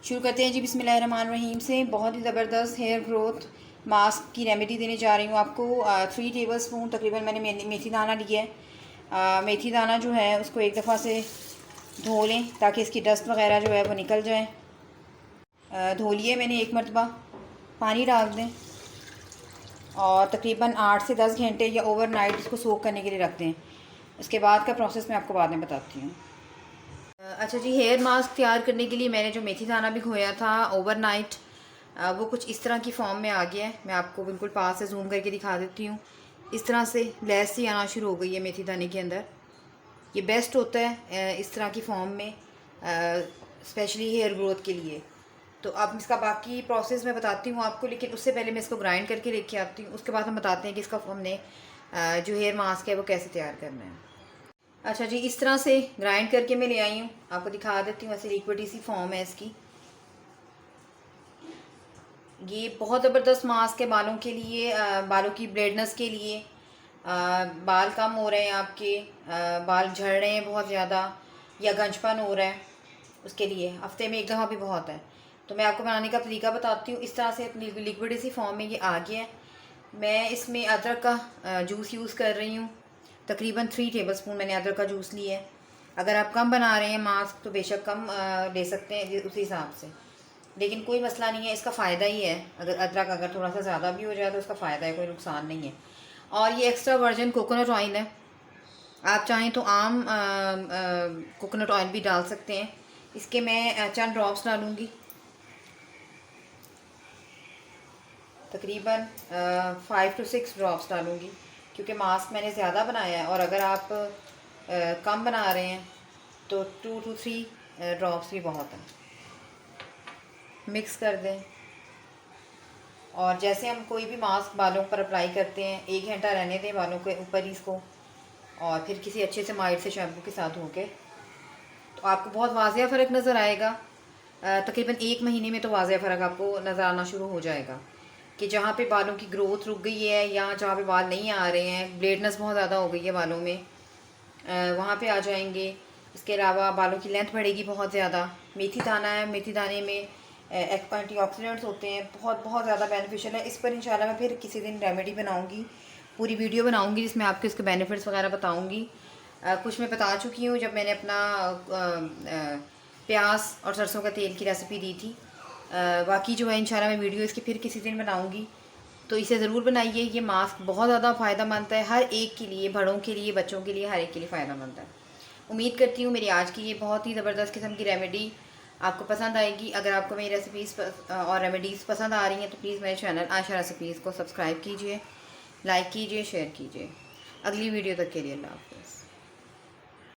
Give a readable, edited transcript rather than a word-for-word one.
शुरू करते हैं जी बिस्मिल्लाहिर्रहमानिर्रहीम से। बहुत ही ज़बरदस्त हेयर ग्रोथ मास्क की रेमेडी देने जा रही हूँ आपको। 3 टेबलस्पून तकरीबन मैंने मेथी दाना लिया है। मेथी दाना जो है उसको एक दफ़ा से धो लें ताकि इसकी डस्ट वगैरह जो है वो निकल जाए। धो लिए मैंने एक मरतबा, पानी डाल दें और तकरीबन 8 से 10 घंटे या ओवरनाइट इसको सोक करने के लिए रख दें। उसके बाद का प्रोसेस मैं आपको बाद में बताती हूँ। अच्छा जी, हेयर मास्क तैयार करने के लिए मैंने जो मेथी दाना भिगोया था ओवरनाइट, वो कुछ इस तरह की फॉर्म में आ गया है। मैं आपको बिल्कुल पास से जूम करके दिखा देती हूँ। इस तरह से लेस सी आना शुरू हो गई है मेथी दाने के अंदर। ये बेस्ट होता है इस तरह की फॉर्म में, स्पेशली हेयर ग्रोथ के लिए। तो अब इसका बाकी प्रोसेस मैं बताती हूँ आपको, लेकिन उससे पहले मैं इसको ग्राइंड करके लेके आती हूँ। उसके बाद हम बताते हैं कि इसका हमने जो हेयर मास्क है वो कैसे तैयार करना है। अच्छा जी, इस तरह से ग्राइंड करके मैं ले आई हूँ, आपको दिखा देती हूँ। ऐसे लिक्विड सी फॉर्म है इसकी। ये बहुत ज़बरदस्त मास्क है बालों के लिए, बालों की ब्रेडनेस के लिए। बाल कम हो रहे हैं आपके, बाल झड़ रहे हैं बहुत ज़्यादा, या गंजपन हो रहा है, उसके लिए हफ्ते में एक दफ़ा भी बहुत है। तो मैं आपको बनाने का तरीका बताती हूँ। इस तरह से लिक्विड सी फॉर्म में ये आ गया है। मैं इसमें अदरक का जूस यूज़ कर रही हूँ। तकरीबन 3 टेबलस्पून मैंने अदरक का जूस लिया है। अगर आप कम बना रहे हैं मास्क तो बेशक कम ले सकते हैं उसी हिसाब से, लेकिन कोई मसला नहीं है, इसका फ़ायदा ही है। अगर अदरक अगर थोड़ा सा ज़्यादा भी हो जाए तो उसका फ़ायदा है, कोई नुकसान नहीं है। और ये एक्स्ट्रा वर्जिन कोकोनट ऑयल है, आप चाहें तो आम कोकोनट ऑयल भी डाल सकते हैं। इसके मैं चंद ड्रॉप्स डालूँगी, तकरीबन 5 to 6 ड्रॉप्स डालूँगी, क्योंकि मास्क मैंने ज़्यादा बनाया है। और अगर आप कम बना रहे हैं तो 2 to 3 ड्रॉप्स भी बहुत हैं। मिक्स कर दें और जैसे हम कोई भी मास्क बालों पर अप्लाई करते हैं, 1 घंटा रहने दें बालों के ऊपर ही इसको, और फिर किसी अच्छे से माइल्ड से शैम्पू के साथ धो के, तो आपको बहुत वाज़िया फ़र्क नज़र आएगा। तकरीबन 1 महीने में तो वाज़िया फ़र्क आपको नज़र आना शुरू हो जाएगा कि जहाँ पे बालों की ग्रोथ रुक गई है या जहाँ पे बाल नहीं आ रहे हैं, ब्लेडनेस बहुत ज़्यादा हो गई है बालों में, वहाँ पे आ जाएंगे। इसके अलावा बालों की लेंथ बढ़ेगी बहुत ज़्यादा। मेथी दाना है, मेथी दाने में एंटीऑक्सीडेंट्स होते हैं, बहुत बहुत ज़्यादा बेनिफिशियल है। इस पर इंशाल्लाह मैं फिर किसी दिन रेमेडी बनाऊँगी, पूरी वीडियो बनाऊँगी जिसमें आपको इसके बेनिफिट्स वगैरह बताऊँगी। कुछ मैं बता चुकी हूँ जब मैंने अपना प्याज और सरसों का तेल की रेसिपी दी थी। बाकी जो है इंशाल्लाह मैं वीडियो इसकी फिर किसी दिन बनाऊँगी, तो इसे ज़रूर बनाइए। ये मास्क बहुत ज़्यादा फ़ायदेमंद है हर एक के लिए, बड़ों के लिए, बच्चों के लिए, हर एक के लिए फ़ायदेमंद है। उम्मीद करती हूँ मेरी आज की ये बहुत ही ज़बरदस्त किस्म की रेमेडी आपको पसंद आएगी। अगर आपको मेरी रेसिपीज़ और रेमेडीज़ पसंद आ रही हैं तो प्लीज़ मेरे चैनल आयशा रेसिपीज़ को सब्सक्राइब कीजिए, लाइक कीजिए, शेयर कीजिए। अगली वीडियो तक के लिए अल्लाह हाफ़िज़।